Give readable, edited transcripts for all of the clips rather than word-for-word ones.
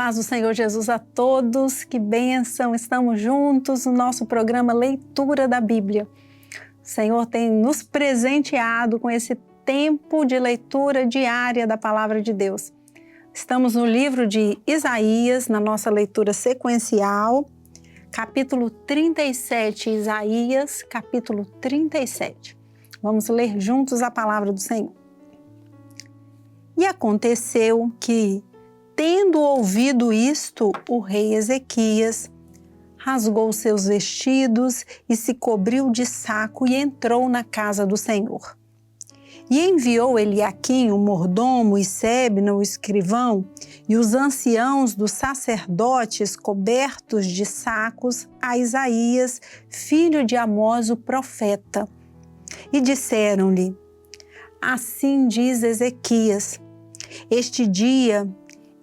paz do Senhor Jesus a todos, que bênção, estamos juntos no nosso programa Leitura da Bíblia. O Senhor tem nos presenteado com esse tempo de leitura diária da Palavra de Deus. Estamos no livro de Isaías, na nossa leitura sequencial, capítulo 37, Isaías, capítulo 37. Vamos ler juntos a Palavra do Senhor. E aconteceu que, tendo ouvido isto, o rei Ezequias rasgou seus vestidos e se cobriu de saco e entrou na casa do Senhor. E enviou Eliaquim, o mordomo, e Sebna, o escrivão, e os anciãos dos sacerdotes cobertos de sacos a Isaías, filho de Amós, o profeta. E disseram-lhe: assim diz Ezequias, este dia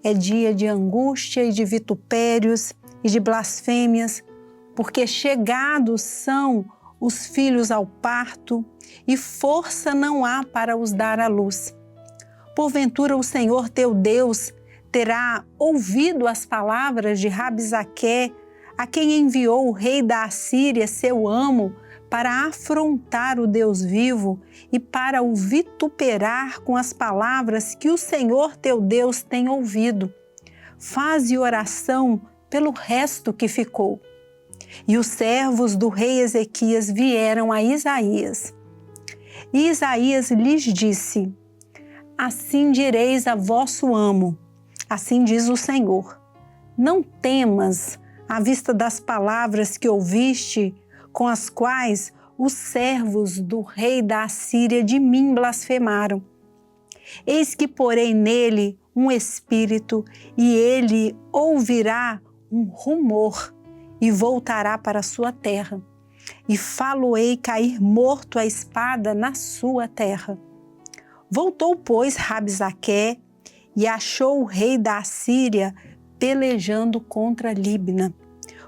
é dia de angústia e de vitupérios e de blasfêmias, porque chegados são os filhos ao parto e força não há para os dar à luz. Porventura o Senhor teu Deus terá ouvido as palavras de Rabsaqué, a quem enviou o rei da Assíria, seu amo, para afrontar o Deus vivo e para o vituperar com as palavras que o Senhor teu Deus tem ouvido. Faze oração pelo resto que ficou. E os servos do rei Ezequias vieram a Isaías. E Isaías lhes disse: assim direis a vosso amo, assim diz o Senhor, não temas à vista das palavras que ouviste, com as quais os servos do rei da Assíria de mim blasfemaram. Eis que porei nele um espírito, e ele ouvirá um rumor, e voltará para a sua terra. E fá-lo-ei cair morto à espada na sua terra. Voltou, pois, Rabsaqué, e achou o rei da Assíria pelejando contra Libna,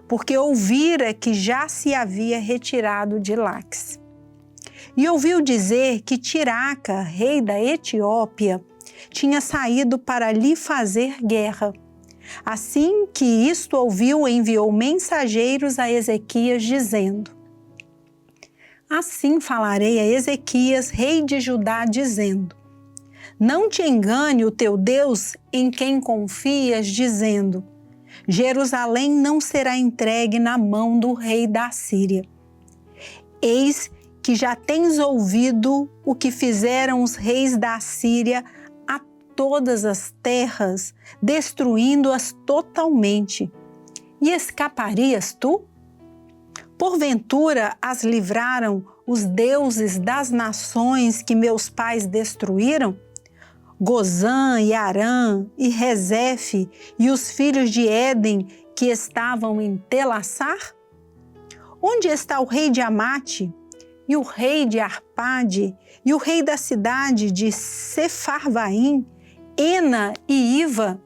porque ouvira que já se havia retirado de Laques. E ouviu dizer que Tiraca, rei da Etiópia, tinha saído para lhe fazer guerra. Assim que isto ouviu, enviou mensageiros a Ezequias, dizendo: assim falarei a Ezequias, rei de Judá, dizendo: não te engane o teu Deus em quem confias, dizendo: Jerusalém não será entregue na mão do rei da Assíria. Eis que já tens ouvido o que fizeram os reis da Assíria a todas as terras, destruindo-as totalmente. E escaparias tu? Porventura as livraram os deuses das nações que meus pais destruíram? Gozã e Arã e Rezefe e os filhos de Éden que estavam em Telassar? Onde está o rei de Amate e o rei de Arpade e o rei da cidade de Sefarvaim, Ena e Iva?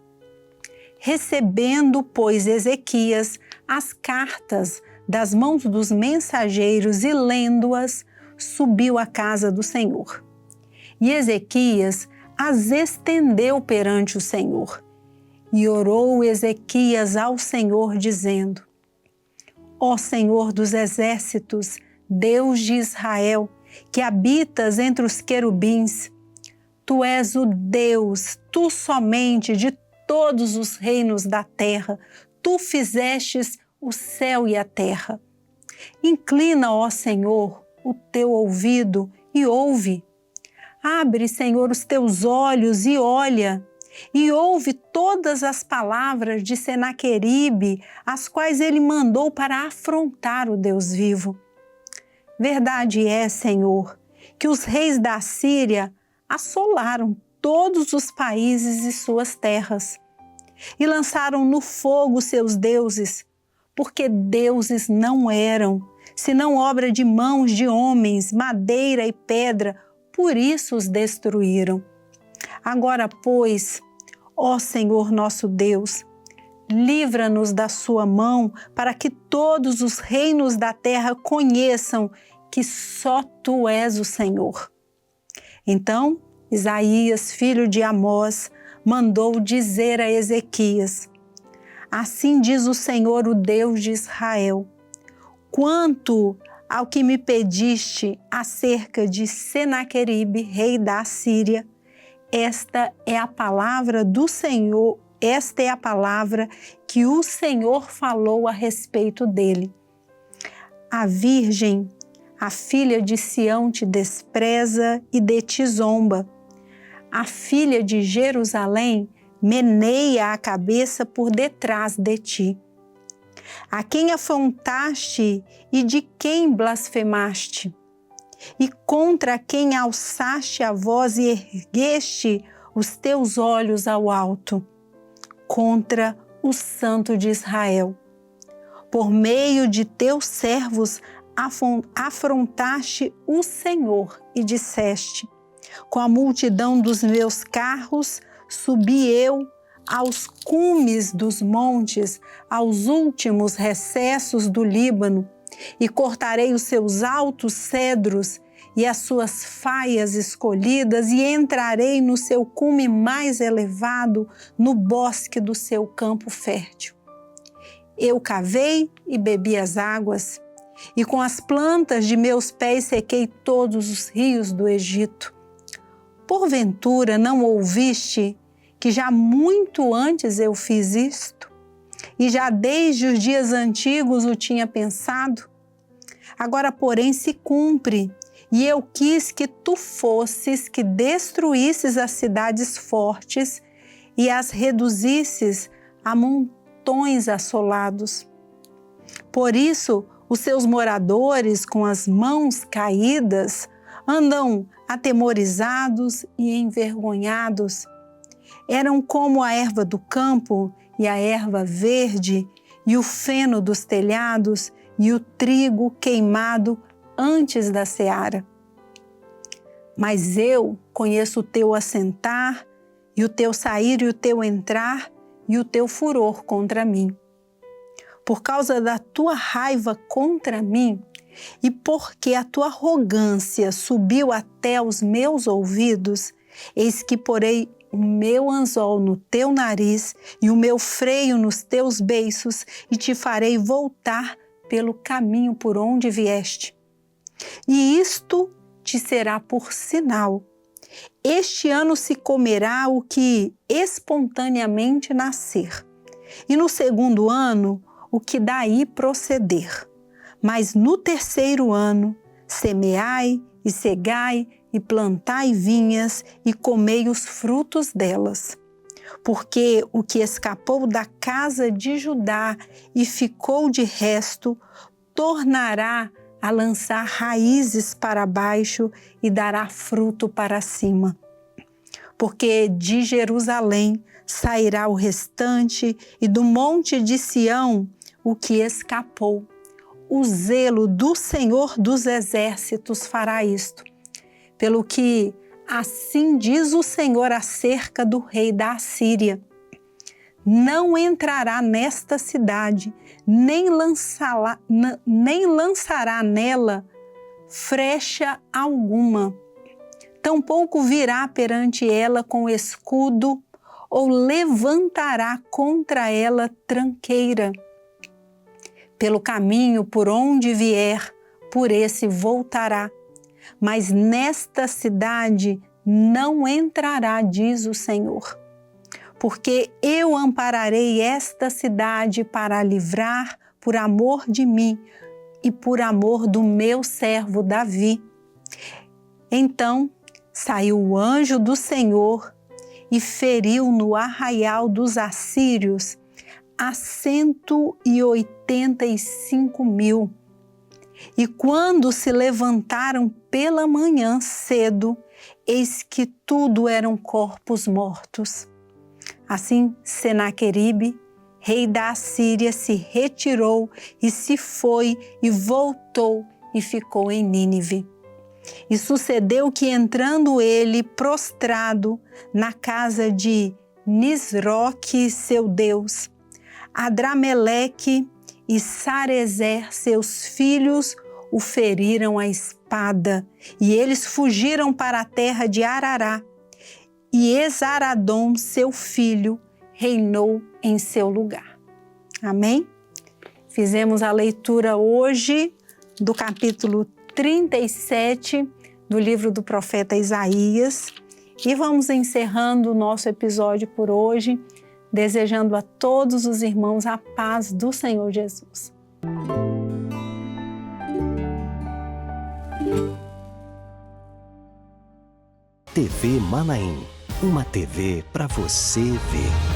Recebendo, pois, Ezequias as cartas das mãos dos mensageiros e lendo-as, subiu à casa do Senhor. E Ezequias as estendeu perante o Senhor. E orou Ezequias ao Senhor, dizendo: ó Senhor dos exércitos, Deus de Israel, que habitas entre os querubins, tu és o Deus, tu somente, de todos os reinos da terra, tu fizestes o céu e a terra. Inclina, ó Senhor, o teu ouvido e ouve. Abre, Senhor, os teus olhos e olha, e ouve todas as palavras de Senaqueribe, as quais ele mandou para afrontar o Deus vivo. Verdade é, Senhor, que os reis da Assíria assolaram todos os países e suas terras, e lançaram no fogo seus deuses, porque deuses não eram, senão obra de mãos de homens, madeira e pedra, por isso os destruíram. Agora, pois, ó Senhor nosso Deus, livra-nos da sua mão, para que todos os reinos da terra conheçam que só tu és o Senhor. Então, Isaías, filho de Amós, mandou dizer a Ezequias: Assim diz o Senhor, o Deus de Israel: quanto ao que me pediste acerca de Senaqueribe, rei da Assíria, esta é a palavra do Senhor, esta é a palavra que o Senhor falou a respeito dele. A virgem, a filha de Sião, te despreza e de ti zomba. A filha de Jerusalém meneia a cabeça por detrás de ti. A quem afrontaste e de quem blasfemaste? E contra quem alçaste a voz e ergueste os teus olhos ao alto? Contra o Santo de Israel. Por meio de teus servos afrontaste o Senhor e disseste: com a multidão dos meus carros subi eu aos cumes dos montes, aos últimos recessos do Líbano, e cortarei os seus altos cedros e as suas faias escolhidas, e entrarei no seu cume mais elevado, no bosque do seu campo fértil. Eu cavei e bebi as águas, e com as plantas de meus pés sequei todos os rios do Egito. Porventura não ouviste que já muito antes eu fiz isto? E já desde os dias antigos o tinha pensado? Agora, porém, se cumpre, e eu quis que tu fosses, que destruísses as cidades fortes e as reduzisses a montões assolados. Por isso, os seus moradores, com as mãos caídas, andam atemorizados e envergonhados. Eram como a erva do campo e a erva verde e o feno dos telhados e o trigo queimado antes da seara. Mas eu conheço o teu assentar e o teu sair e o teu entrar e o teu furor contra mim. Por causa da tua raiva contra mim, e porque a tua arrogância subiu até os meus ouvidos, eis que porei o meu anzol no teu nariz e o meu freio nos teus beiços, e te farei voltar pelo caminho por onde vieste. E isto te será por sinal. Este ano se comerá o que espontaneamente nascer, e no segundo ano o que daí proceder. Mas no terceiro ano, semeai e cegai e plantai vinhas e comei os frutos delas. Porque o que escapou da casa de Judá e ficou de resto, tornará a lançar raízes para baixo e dará fruto para cima. Porque de Jerusalém sairá o restante e do monte de Sião o que escapou. O zelo do Senhor dos Exércitos fará isto, pelo que assim diz o Senhor acerca do rei da Assíria: não entrará nesta cidade, nem lançará nela frecha alguma, tampouco virá perante ela com escudo, ou levantará contra ela tranqueira. Pelo caminho por onde vier, por esse voltará. Mas nesta cidade não entrará, diz o Senhor. Porque eu ampararei esta cidade para a livrar por amor de mim e por amor do meu servo Davi. Então saiu o anjo do Senhor e feriu no arraial dos assírios a 185.000. E quando se levantaram pela manhã cedo, eis que tudo eram corpos mortos. Assim Senaqueribe, rei da Assíria, se retirou e se foi e voltou e ficou em Nínive. E sucedeu que, entrando ele prostrado na casa de Nisroque, seu deus, Adrameleque e Sarezer, seus filhos, o feriram à espada, e eles fugiram para a terra de Arará. E Esaradom, seu filho, reinou em seu lugar. Amém? Fizemos a leitura hoje do capítulo 37 do livro do profeta Isaías e vamos encerrando o nosso episódio por hoje, desejando a todos os irmãos a paz do Senhor Jesus. TV Manaim, uma TV para você ver.